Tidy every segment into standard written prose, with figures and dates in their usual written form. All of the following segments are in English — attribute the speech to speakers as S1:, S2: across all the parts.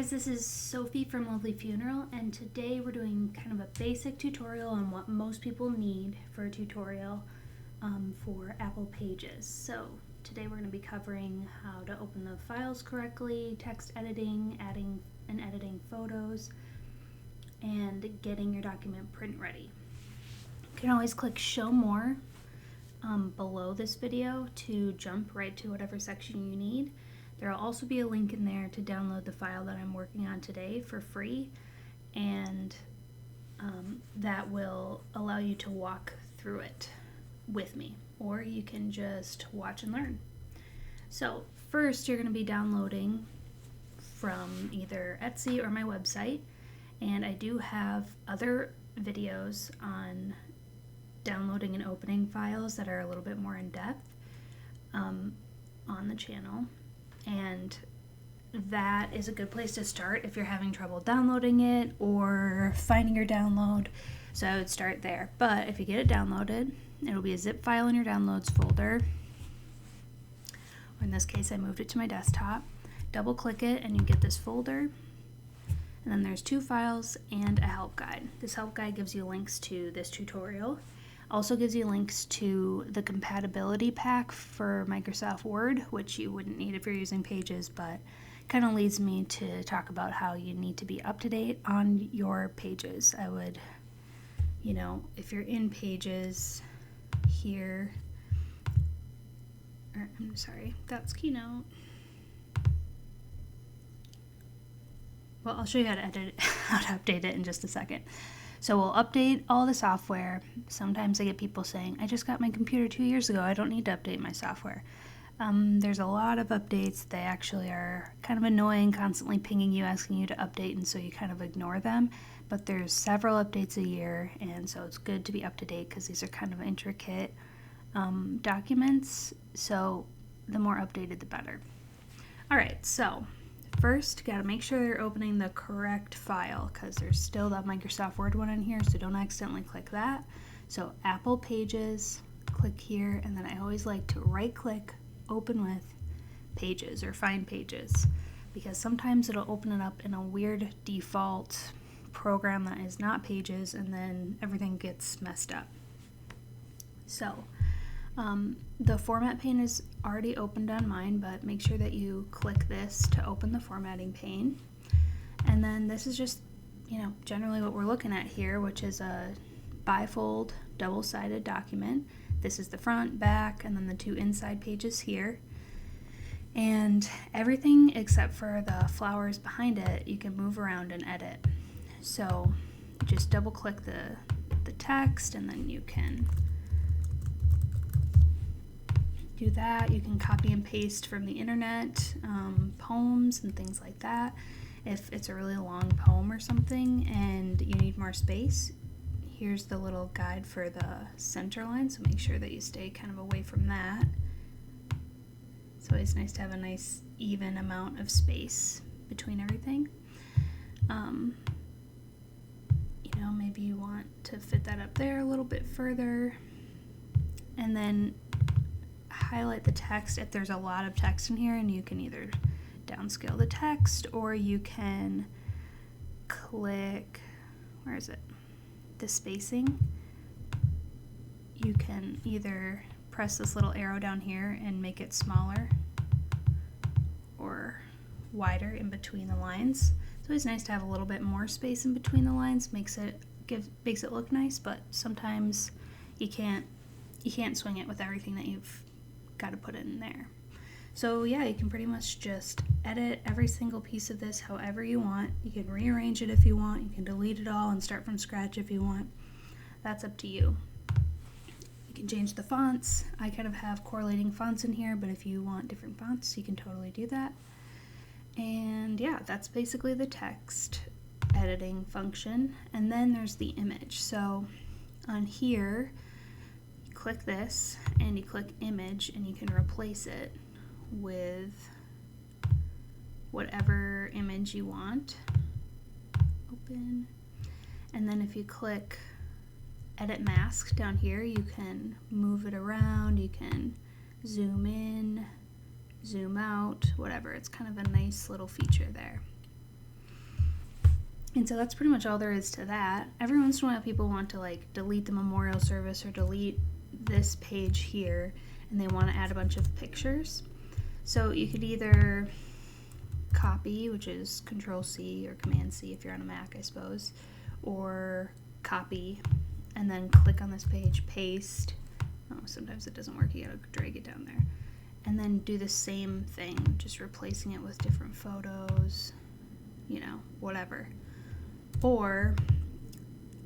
S1: guys, this is Sophie from Lovely Funeral, and today we're doing kind of a basic tutorial on what most people need for a tutorial for Apple Pages. So today we're going to be covering how to open the files correctly, text editing, adding and editing photos, and getting your document print ready. You can always click Show More below this video to jump right to whatever section you need. There will also be a link in there to download the file that I'm working on today for free, and that will allow you to walk through it with me, or you can just watch and learn. So first you're going to be downloading from either Etsy or my website, and I do have other videos on downloading and opening files that are a little bit more in depth on the channel. And that is a good place to start if you're having trouble downloading it or finding your download. So I would start there. But if you get it downloaded, it'll be a zip file in your downloads folder. Or in this case, I moved it to my desktop. Double click it and you get this folder. And then there's two files and a help guide. This help guide gives you links to this tutorial. Also gives you links to the compatibility pack for Microsoft Word, which you wouldn't need if you're using Pages, but kind of leads me to talk about how you need to be up to date on your Pages. I would, if you're in Pages here, or I'm sorry, that's Keynote. Well, I'll show you how to edit it, how to update it in just a second. So we'll update all the software. Sometimes I get people saying, I just got my computer 2 years ago, I don't need to update my software. There's a lot of updates. They actually are kind of annoying, constantly pinging you, asking you to update, and so you kind of ignore them. But there's several updates a year, and so it's good to be up to date because these are kind of intricate documents, so the more updated the better. Alright, so first, you gotta make sure you're opening the correct file because there's still that Microsoft Word one in here, so don't accidentally click that. So Apple Pages, click here, and then I always like to right click, open with Pages or find Pages, because sometimes it'll open it up in a weird default program that is not Pages, and then everything gets messed up. So the format pane is already opened on mine, but make sure that you click this to open the formatting pane. And then this is just, generally what we're looking at here, which is a bifold, double-sided document. This is the front, back, and then the two inside pages here. And everything except for the flowers behind it, you can move around and edit. So just double-click the text, and then you can do that. You can copy and paste from the internet, poems and things like that. If it's a really long poem or something and you need more space, here's the little guide for the center line, so make sure that you stay kind of away from that. It's always nice to have a nice even amount of space between everything. Maybe you want to fit that up there a little bit further, and then highlight the text if there's a lot of text in here, and you can either downscale the text or you can click, where is it, the spacing. You can either press this little arrow down here and make it smaller or wider in between the lines. It's always nice to have a little bit more space in between the lines, makes it look nice, but sometimes you can't swing it with everything that you've got to put in there. So yeah, you can pretty much just edit every single piece of this however you want. You can rearrange it if you want. You can delete it all and start from scratch if you want. That's up to you. You can change the fonts. I kind of have correlating fonts in here, but if you want different fonts, you can totally do that. And yeah, that's basically the text editing function. And then there's the image. So on here, click this and you click image, and you can replace it with whatever image you want. Open. And then if you click edit mask down here, you can move it around, you can zoom in, zoom out, whatever. It's kind of a nice little feature there. And so that's pretty much all there is to that. Every once in a while people want to like delete the memorial service or delete this page here, and they want to add a bunch of pictures. So you could either copy, which is Control C or Command C if you're on a Mac, I suppose, or copy and then click on this page, paste. Oh, sometimes it doesn't work, you gotta drag it down there. And then do the same thing, just replacing it with different photos, you know, whatever. Or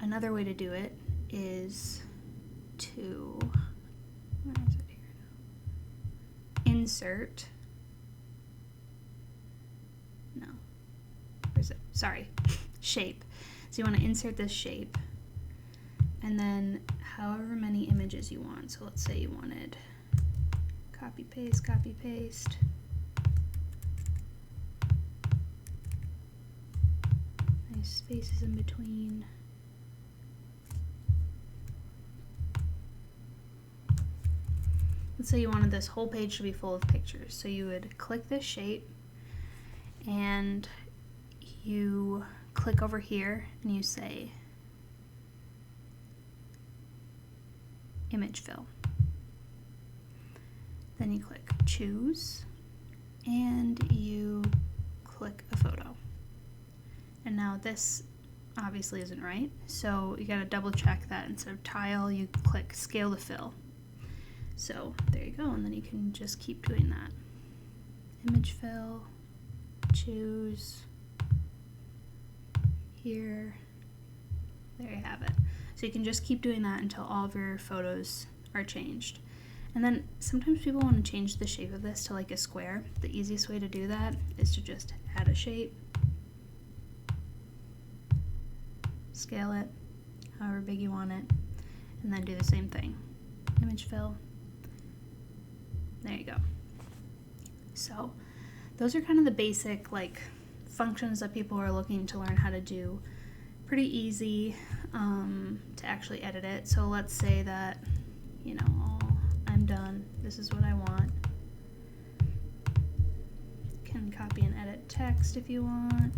S1: another way to do it is to, where is it here now? Insert. No. Where is it? Sorry. Shape. So you want to insert this shape and then however many images you want. So let's say you wanted copy paste, nice spaces in between. Let's say you wanted this whole page to be full of pictures. So you would click this shape and you click over here and you say image fill. Then you click choose and you click a photo. And now this obviously isn't right, so you gotta double check that. Instead of tile, you click scale to fill. So there you go, and then you can just keep doing that. Image fill, choose, here, there you have it. So you can just keep doing that until all of your photos are changed. And then sometimes people want to change the shape of this to like a square. The easiest way to do that is to just add a shape, scale it however big you want it, and then do the same thing. Image fill. There you go. So those are kind of the basic like functions that people are looking to learn how to do. Pretty easy to actually edit it. So let's say that, you know, I'm done. This is what I want. You can copy and edit text if you want.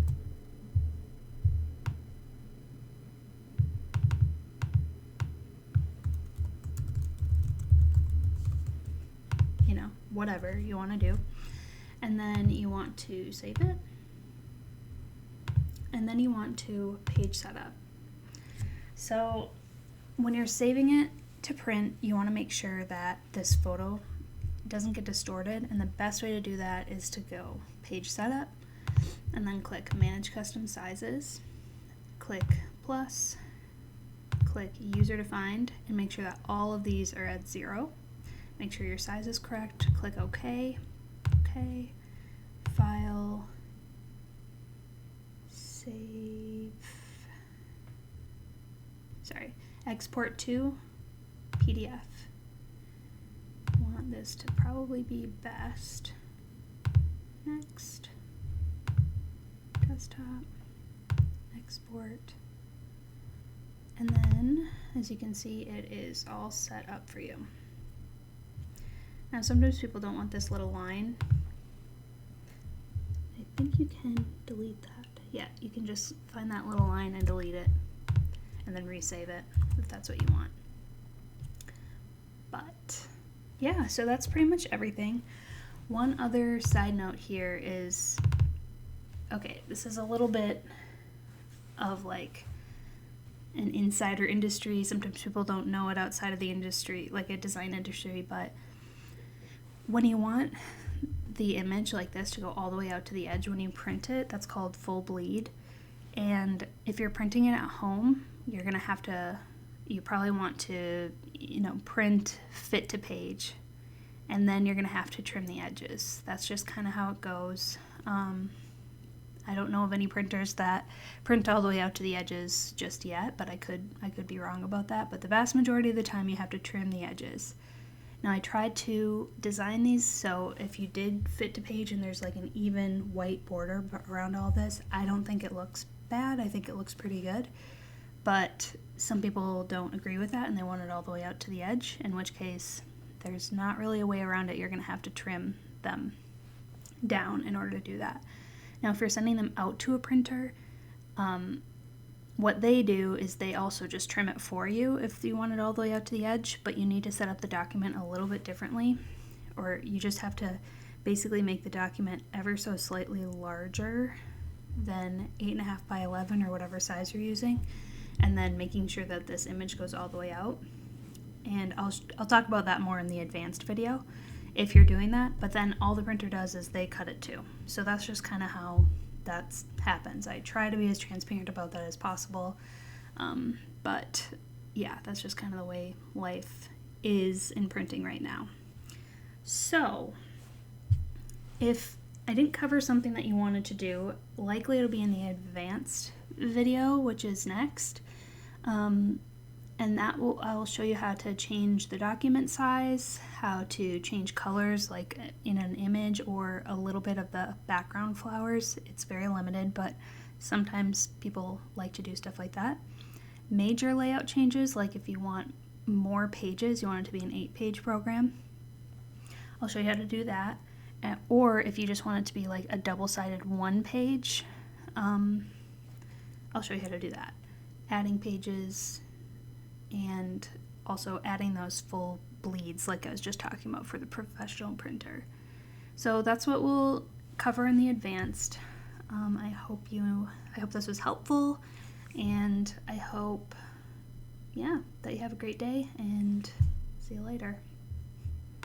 S1: You know, whatever you want to do. And then you want to save it. And then you want to page setup. So when you're saving it to print, you want to make sure that this photo doesn't get distorted, and the best way to do that is to go page setup and then click manage custom sizes, click plus, click user defined, and make sure that all of these are at 0. Make sure your size is correct, click OK, OK, file, save, export to PDF. Want this to probably be best. Next, desktop, export, and then as you can see it is all set up for you. Now sometimes people don't want this little line. I think you can delete that. Yeah, you can just find that little line and delete it and then resave it if that's what you want. But yeah, so that's pretty much everything. One other side note here is, okay, this is a little bit of like an insider industry. Sometimes people don't know it outside of the industry, like a design industry, but when you want the image like this to go all the way out to the edge when you print it, that's called full bleed. And if you're printing it at home, you're gonna have to, you probably want to, you know, print fit to page, and then you're gonna have to trim the edges. That's just kind of how it goes. I don't know of any printers that print all the way out to the edges just yet, but I could be wrong about that. But the vast majority of the time you have to trim the edges. Now I tried to design these so if you did fit to page and there's like an even white border around all this, I don't think it looks bad. I think it looks pretty good. But some people don't agree with that and they want it all the way out to the edge, in which case there's not really a way around it. You're going to have to trim them down in order to do that. Now if you're sending them out to a printer, What they do is they also just trim it for you if you want it all the way out to the edge, but you need to set up the document a little bit differently, or you just have to basically make the document ever so slightly larger than 8.5 by 11 or whatever size you're using, and then making sure that this image goes all the way out. And I'll talk about that more in the advanced video if you're doing that, but then all the printer does is they cut it too. So that's just kind of how that happens. I try to be as transparent about that as possible, but yeah, that's just kind of the way life is in printing right now. So if I didn't cover something that you wanted to do, likely it'll be in the advanced video, which is next. And I'll show you how to change the document size, how to change colors like in an image or a little bit of the background flowers. It's very limited, but sometimes people like to do stuff like that. Major layout changes, like if you want more pages, you want it to be an 8-page program, I'll show you how to do that. Or if you just want it to be like a double-sided 1-page, I'll show you how to do that. Adding pages, and also adding those full bleeds like I was just talking about for the professional printer. So that's what we'll cover in the advanced. I hope this was helpful, and I hope that you have a great day, and see you later.